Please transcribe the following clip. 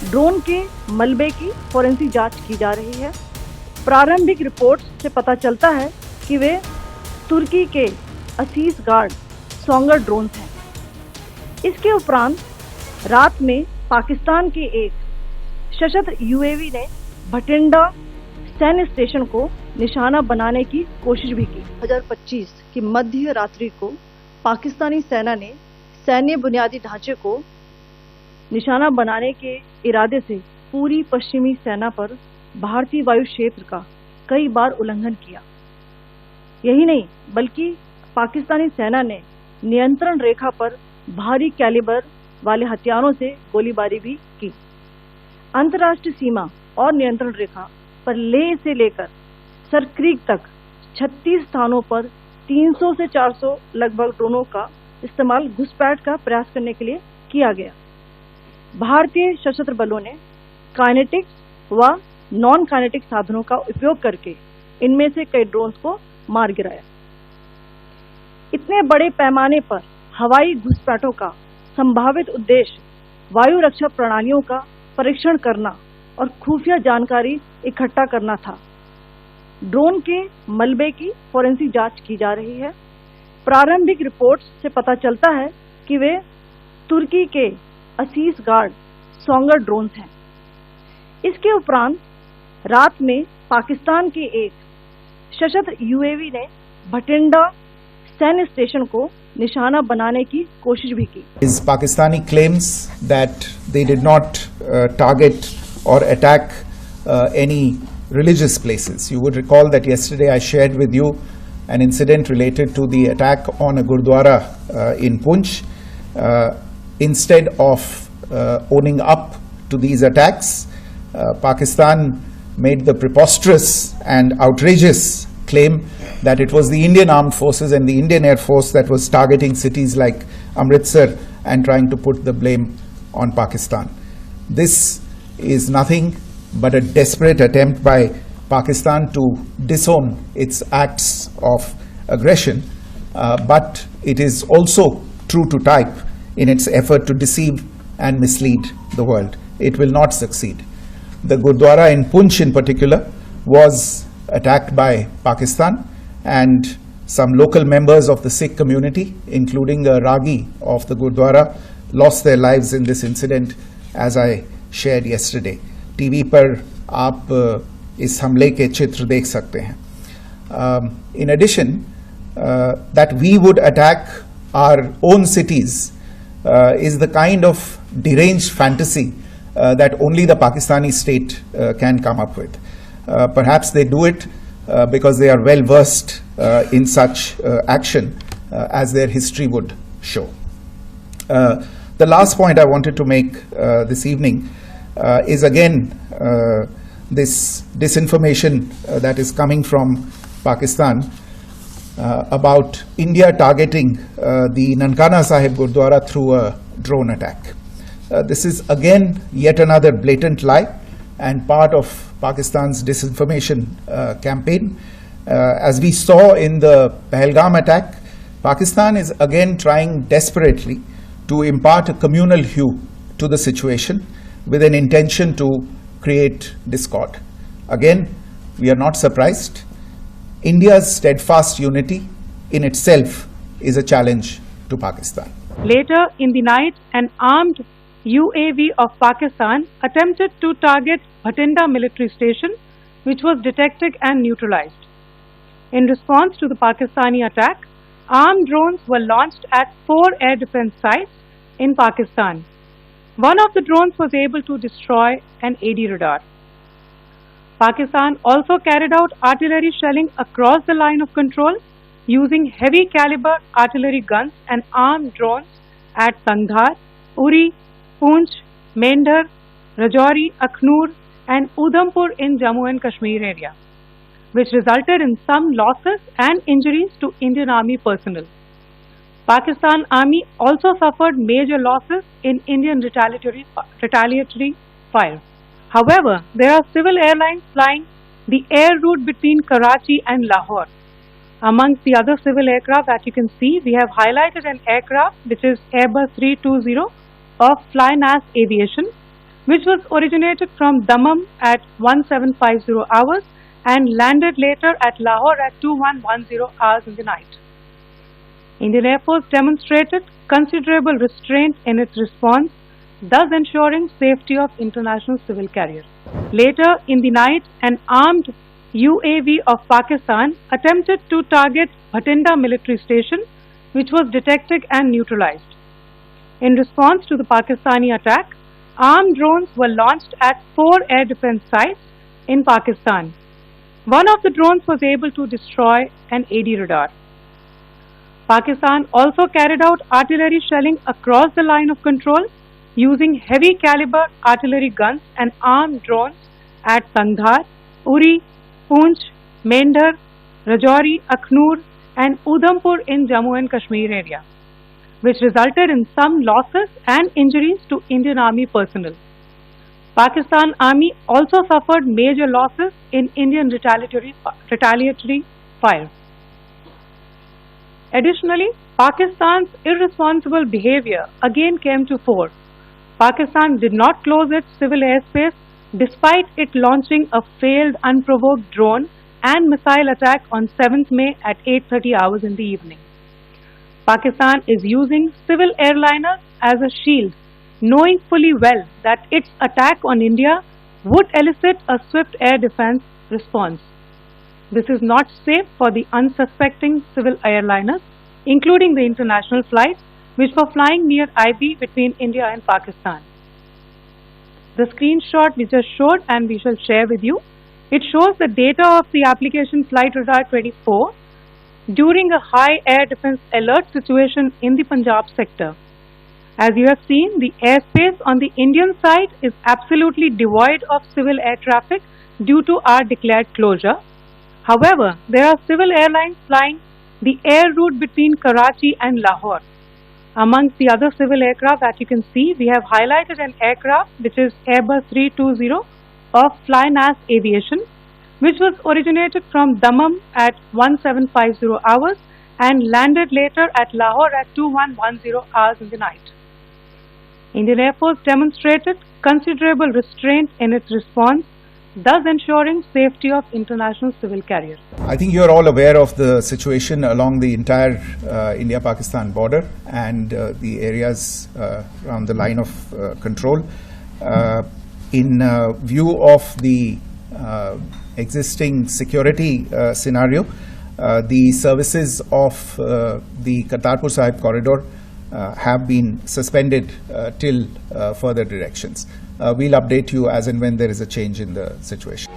Drone के मलबे की फोरेंसिक जांच की जा रही है। प्रारंभिक रिपोर्ट्स से पता चलता है कि वे तुर्की के असीस गार्ड सोंगर ड्रोन्स हैं। इसके उपरांत रात में पाकिस्तान के एक सशस्त्र यूएवी ने भटिंडा सैन्य स्टेशन को निशाना बनाने की कोशिश भी की। 2025 की मध्य रात्रि को पाकिस्तानी सेना ने सैन्य बुनियादी ढांचे को निशाना बनाने के इरादे से पूरी पश्चिमी सेना पर भारतीय वायु क्षेत्र का कई बार उल्लंघन किया। यही नहीं बल्कि पाकिस्तानी सेना ने नियंत्रण रेखा पर भारी कैलिबर वाले हथियारों से गोलीबारी भी की। अंतर्राष्ट्रीय सीमा और नियंत्रण रेखा पर लेह से लेकर सरक्रीक तक 36 स्थानों पर 300 से 400 लगभग ड्रोनों का इस्तेमाल घुसपैठ का प्रयास करने के लिए किया गया। भारतीय सशस्त्र बलों ने काइनेटिक व नॉन काइनेटिक साधनों का उपयोग करके इनमें से कई ड्रोन्स को मार गिराया। इतने बड़े पैमाने पर हवाई घुसपैठों का संभावित उद्देश्य वायु रक्षा प्रणालियों का परीक्षण करना और खुफिया जानकारी इकट्ठा करना था। ड्रोन के मलबे की फोरेंसिक जांच की जा रही है। प्रारंभिक रिपोर्ट्स से पता चलता है कि वे तुर्की के असीस गार्ड सोंगर ड्रोन्स हैं। इसके उपरांत रात में पाकिस्तान के एक सशस्त्र यूएवी ने भटिंडा सैन्य स्टेशन को निशाना बनाने की कोशिश भी की। His Pakistani claims that they did not target or attack any religious places. You would recall that yesterday I shared with you an incident related to the attack on a Gurdwara in Poonch. Instead of owning up to these attacks, Pakistan made the preposterous and outrageous claim that it was the Indian Armed Forces and the Indian Air Force that was targeting cities like Amritsar and trying to put the blame on Pakistan. This is nothing but a desperate attempt by Pakistan to disown its acts of aggression, but it is also true to type in its effort to deceive and mislead the world. It will not succeed. The Gurdwara in Poonch in particular was attacked by Pakistan, and some local members of the Sikh community, including a Ragi of the Gurdwara, lost their lives in this incident, as I shared yesterday. TV पर आप इस हमले के चित्र देख सकते हैं. In addition, that we would attack our own cities is the kind of deranged fantasy that only the Pakistani state can come up with. Perhaps they do it because they are well versed in such action, as their history would show. The last point I wanted to make this evening is again this disinformation that is coming from Pakistan about India targeting the Nankana Sahib Gurdwara through a drone attack. This is again yet another blatant lie and part of Pakistan's disinformation campaign. As we saw in the Pahalgam attack, Pakistan is again trying desperately to impart a communal hue to the situation with an intention to create discord. Again, we are not surprised. India's steadfast unity in itself is a challenge to Pakistan. Later in the night, an armed UAV of Pakistan attempted to target Bhatinda military station, which was detected and neutralized. In response to the Pakistani attack, armed drones were launched at 4 air defense sites in Pakistan. One of the drones was able to destroy an AD radar. Pakistan also carried out artillery shelling across the line of control using heavy caliber artillery guns and armed drones at Tangdhar, Uri, Poonch, Mendhar, Rajouri, Akhnur and Udhampur in Jammu and Kashmir area, which resulted in some losses and injuries to Indian Army personnel. Pakistan Army also suffered major losses in Indian retaliatory fire. However, there are civil airlines flying the air route between Karachi and Lahore. Amongst the other civil aircraft that you can see, we have highlighted an aircraft which is Airbus 320 of Flynas Aviation. which was originated from Dammam at 1750 hours and landed later at Lahore at 2110 hours in the night. Indian Air Force demonstrated considerable restraint in its response, thus ensuring safety of international civil carriers. Later in the night, an armed UAV of Pakistan attempted to target Bhatinda military station, which was detected and neutralized. In response to the Pakistani attack, armed drones were launched at 4 air defense sites in Pakistan. One of the drones was able to destroy an AD radar. Pakistan also carried out artillery shelling across the line of control using heavy caliber artillery guns and armed drones at Tangdhar, Uri, Poonch, Mendhar, Rajouri, Akhnur and Udhampur in Jammu and Kashmir area, which resulted in some losses and injuries to Indian Army personnel. Pakistan Army also suffered major losses in Indian retaliatory fire. Additionally, Pakistan's irresponsible behavior again came to fore. Pakistan did not close its civil airspace despite it launching a failed unprovoked drone and missile attack on 7th May at 8:30 hours in the evening. Pakistan is using civil airliners as a shield, knowing fully well that its attack on India would elicit a swift air defense response. This is not safe for the unsuspecting civil airliners, including the international flights which were flying near IB between India and Pakistan. The screenshot we just showed and we shall share with you, it shows the data of the application Flight Radar 24 during a high air defense alert situation in the Punjab sector. As you have seen, the airspace on the Indian side is absolutely devoid of civil air traffic due to our declared closure. However, there are civil airlines flying the air route between Karachi and Lahore. Amongst the other civil aircraft that you can see, we have highlighted an aircraft which is Airbus 320 of Flynas Aviation, which was originated from Dammam at 1750 hours and landed later at Lahore at 2110 hours in the night. Indian Air Force demonstrated considerable restraint in its response, thus ensuring safety of international civil carriers. I think you're all aware of the situation along the entire India-Pakistan border and the areas around the line of control. In view of the existing security scenario, the services of the Kartarpur Sahib corridor have been suspended till further directions. We'll update you as and when there is a change in the situation.